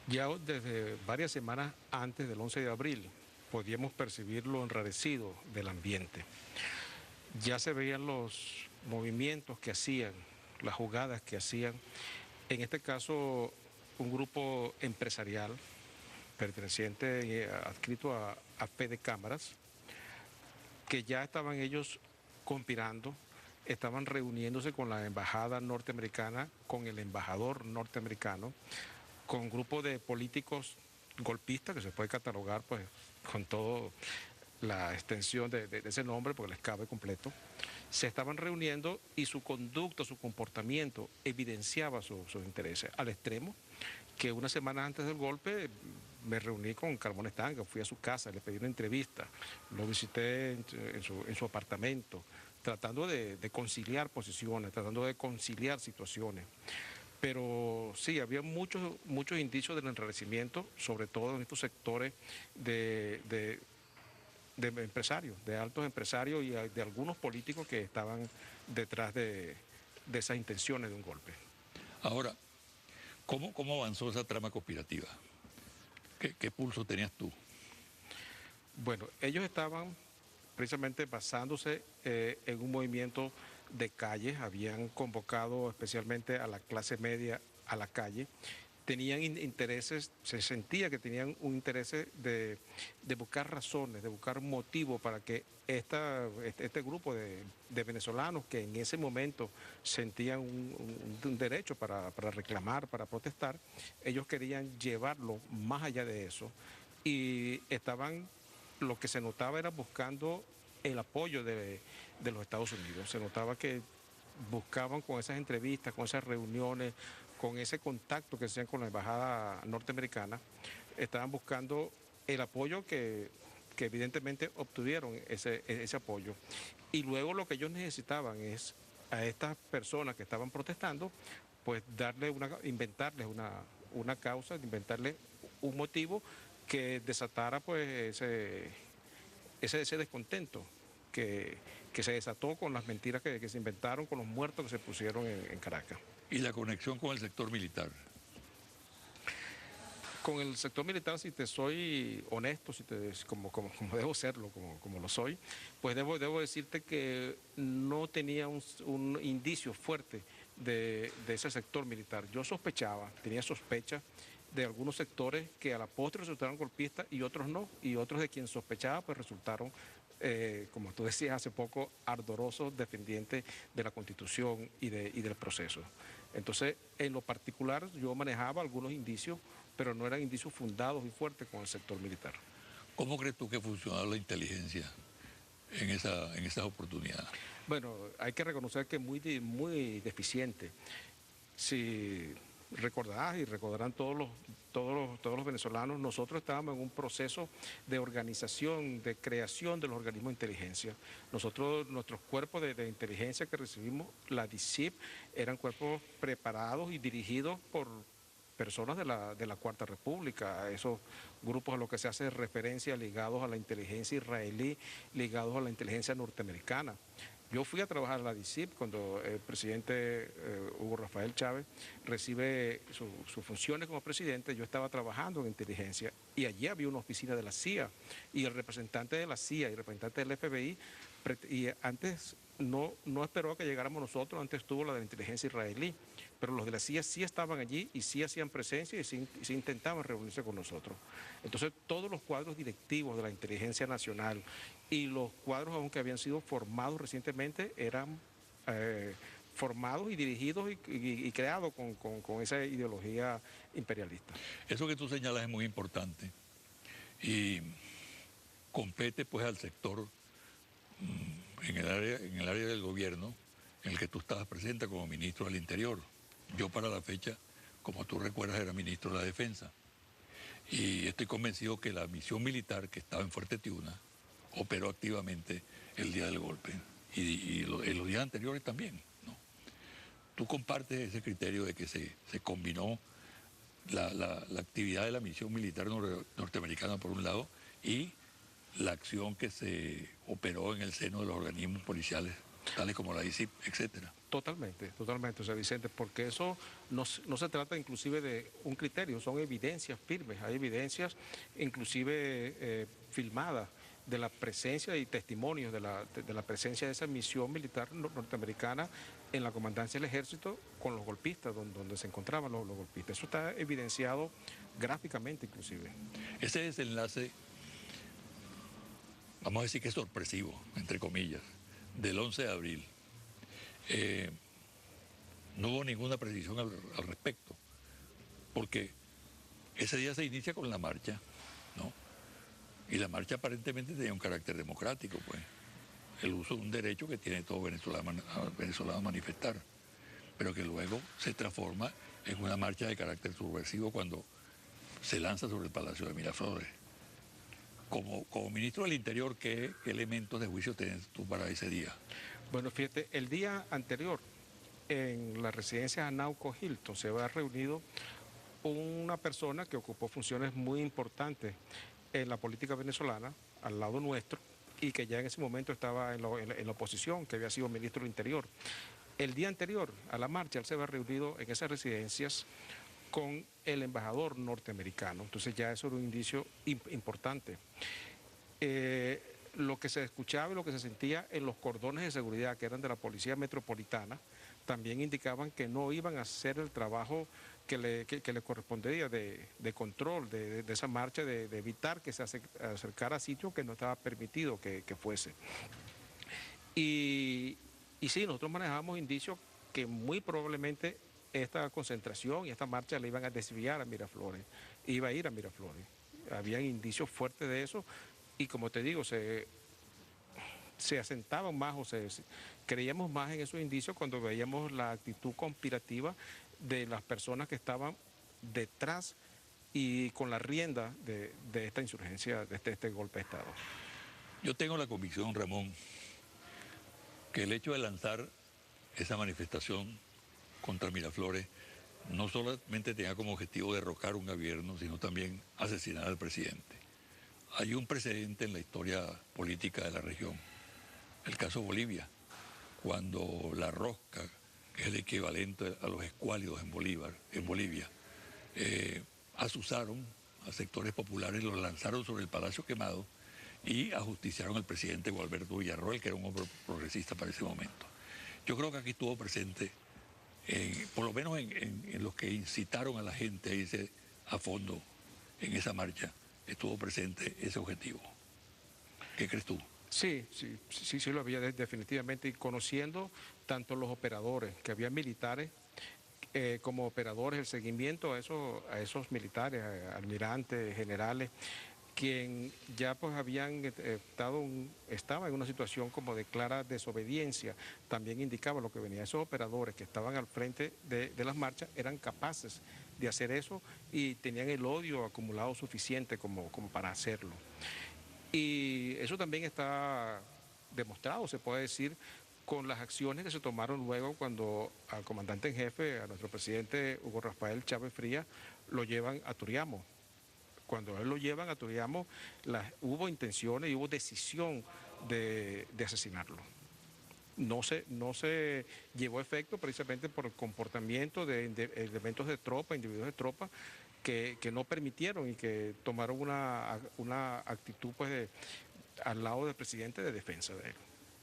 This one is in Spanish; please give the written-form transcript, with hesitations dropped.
Ya desde varias semanas antes del 11 de abril podíamos percibir lo enrarecido del ambiente. Ya se veían los movimientos que hacían, las jugadas que hacían. En este caso, un grupo empresarial perteneciente, adscrito a Fede Cámaras, que ya estaban ellos conspirando, estaban reuniéndose con la embajada norteamericana, con el embajador norteamericano, con un grupo de políticos golpistas que se puede catalogar pues con toda la extensión de ese nombre porque les cabe completo. Se estaban reuniendo y su conducta, su comportamiento evidenciaba sus intereses al extremo que una semana antes del golpe me reuní con Carmona Estanga, fui a su casa, le pedí una entrevista, lo visité en su apartamento, tratando de conciliar posiciones, tratando de conciliar situaciones. Pero sí, había muchos indicios del enrarecimiento, sobre todo en estos sectores de, de, de empresarios, de altos empresarios y de algunos políticos que estaban detrás de esas intenciones de un golpe. Ahora, ¿cómo avanzó esa trama conspirativa? ¿Qué pulso tenías tú? Bueno, ellos estaban precisamente basándose en un movimiento de calle, habían convocado especialmente a la clase media a la calle, tenían intereses, se sentía que tenían un interés de buscar razones, de buscar motivos para que este grupo de venezolanos que en ese momento sentían un derecho para reclamar, para protestar, ellos querían llevarlo más allá de eso y estaban, lo que se notaba era buscando el apoyo de los Estados Unidos. Se notaba que buscaban con esas entrevistas, con esas reuniones, con ese contacto que hacían con la embajada norteamericana, estaban buscando el apoyo que evidentemente obtuvieron ese apoyo. Y luego lo que ellos necesitaban es a estas personas que estaban protestando, pues inventarles una causa, inventarles un motivo que desatara pues ese descontento que se desató con las mentiras que se inventaron, con los muertos que se pusieron en Caracas. Y la conexión con el sector militar. Con el sector militar, si te soy honesto, como debo serlo, como lo soy, pues debo decirte que no tenía un indicio fuerte de ese sector militar. Yo sospechaba, tenía sospechas de algunos sectores que a la postre resultaron golpistas y otros no, y otros de quien sospechaba pues resultaron, como tú decías hace poco, ardorosos defendientes de la Constitución y del proceso. Entonces, en lo particular, yo manejaba algunos indicios, pero no eran indicios fundados y fuertes con el sector militar. ¿Cómo crees tú que funcionaba la inteligencia en esas oportunidades? Bueno, hay que reconocer que muy deficiente. Si recordarás y recordarán todos los venezolanos, nosotros estábamos en un proceso de organización, de creación de los organismos de inteligencia. Nuestros cuerpos de inteligencia que recibimos, la DICIP, eran cuerpos preparados y dirigidos por personas de la Cuarta República, esos grupos a los que se hace referencia ligados a la inteligencia israelí, ligados a la inteligencia norteamericana. Yo fui a trabajar a la DICIP cuando el presidente Hugo Rafael Chávez recibe sus funciones como presidente. Yo estaba trabajando en inteligencia y allí había una oficina de la CIA y el representante de la CIA y el representante del FBI, y antes no esperó a que llegáramos nosotros, antes estuvo la de la inteligencia israelí, pero los de la CIA sí estaban allí y sí hacían presencia y sí intentaban reunirse con nosotros. Entonces todos los cuadros directivos de la inteligencia nacional y los cuadros, aunque habían sido formados recientemente, eran formados y dirigidos y creados con esa ideología imperialista. Eso que tú señalas es muy importante y compete pues al sector en el área del gobierno en el que tú estabas presente como ministro del Interior. Yo para la fecha, como tú recuerdas, era ministro de la Defensa. Y estoy convencido que la misión militar que estaba en Fuerte Tiuna operó activamente el día del golpe en los días anteriores también, ¿no? Tú compartes ese criterio de que se combinó la actividad de la misión militar norteamericana por un lado y la acción que se operó en el seno de los organismos policiales, tales como la DICIP, etcétera. Totalmente, totalmente, o sea, Vicente, porque eso no se trata inclusive de un criterio, son evidencias firmes, hay evidencias inclusive filmadas de la presencia y testimonios de la presencia de esa misión militar norteamericana en la comandancia del ejército con los golpistas, donde se encontraban los golpistas. Eso está evidenciado gráficamente inclusive. Ese desenlace, vamos a decir que es sorpresivo, entre comillas, del 11 de abril. No hubo ninguna precisión al respecto, porque ese día se inicia con la marcha, ¿no? Y la marcha aparentemente tenía un carácter democrático, pues, el uso de un derecho que tiene todo venezolano a manifestar, pero que luego se transforma en una marcha de carácter subversivo cuando se lanza sobre el Palacio de Miraflores. Como ministro del Interior, ¿qué elementos de juicio tienes tú para ese día? Bueno, fíjate, el día anterior en la residencia Anauco Hilton se había reunido una persona que ocupó funciones muy importantes en la política venezolana, al lado nuestro, y que ya en ese momento estaba en la oposición, que había sido ministro del Interior. El día anterior a la marcha, él se había reunido en esas residencias con el embajador norteamericano. Entonces ya eso era un indicio importante. Lo que se escuchaba y lo que se sentía en los cordones de seguridad que eran de la Policía Metropolitana también indicaban que no iban a hacer el trabajo que le correspondería de control de esa marcha, de evitar que se acercara a sitios que no estaba permitido que fuese. Y sí, nosotros manejamos indicios que muy probablemente esta concentración y esta marcha la iban a desviar a Miraflores, iba a ir a Miraflores. Habían indicios fuertes de eso y como te digo, se asentaban más creíamos más en esos indicios cuando veíamos la actitud conspirativa de las personas que estaban detrás y con la rienda de esta insurgencia, de este golpe de Estado. Yo tengo la convicción, Ramón, que el hecho de lanzar esa manifestación contra Miraflores no solamente tenía como objetivo derrocar un gobierno, sino también asesinar al presidente. Hay un precedente en la historia política de la región, el caso Bolivia, cuando la rosca, que es el equivalente a los escuálidos en Bolivia, asusaron a sectores populares, los lanzaron sobre el Palacio Quemado y ajusticiaron al presidente Gualberto Villarroel, que era un hombre progresista para ese momento. Yo creo que aquí estuvo presente, por lo menos en los que incitaron a la gente a irse a fondo en esa marcha, estuvo presente ese objetivo. ¿Qué crees tú? Sí, lo había definitivamente, y conociendo tanto los operadores, que había militares, como operadores, el seguimiento a esos militares, almirantes, generales, quien ya pues habían estaba en una situación como de clara desobediencia, también indicaba lo que venía. Esos operadores que estaban al frente de las marchas eran capaces de hacer eso y tenían el odio acumulado suficiente como para hacerlo. Y eso también está demostrado, se puede decir, con las acciones que se tomaron luego cuando al comandante en jefe, a nuestro presidente Hugo Rafael Chávez Frías, lo llevan a Turiamo. Cuando él lo llevan a Turiamo, hubo intenciones y hubo decisión de asesinarlo. No se llevó a efecto precisamente por el comportamiento de elementos de tropa, individuos de tropa, que no permitieron y que tomaron una actitud pues al lado del presidente de defensa de él.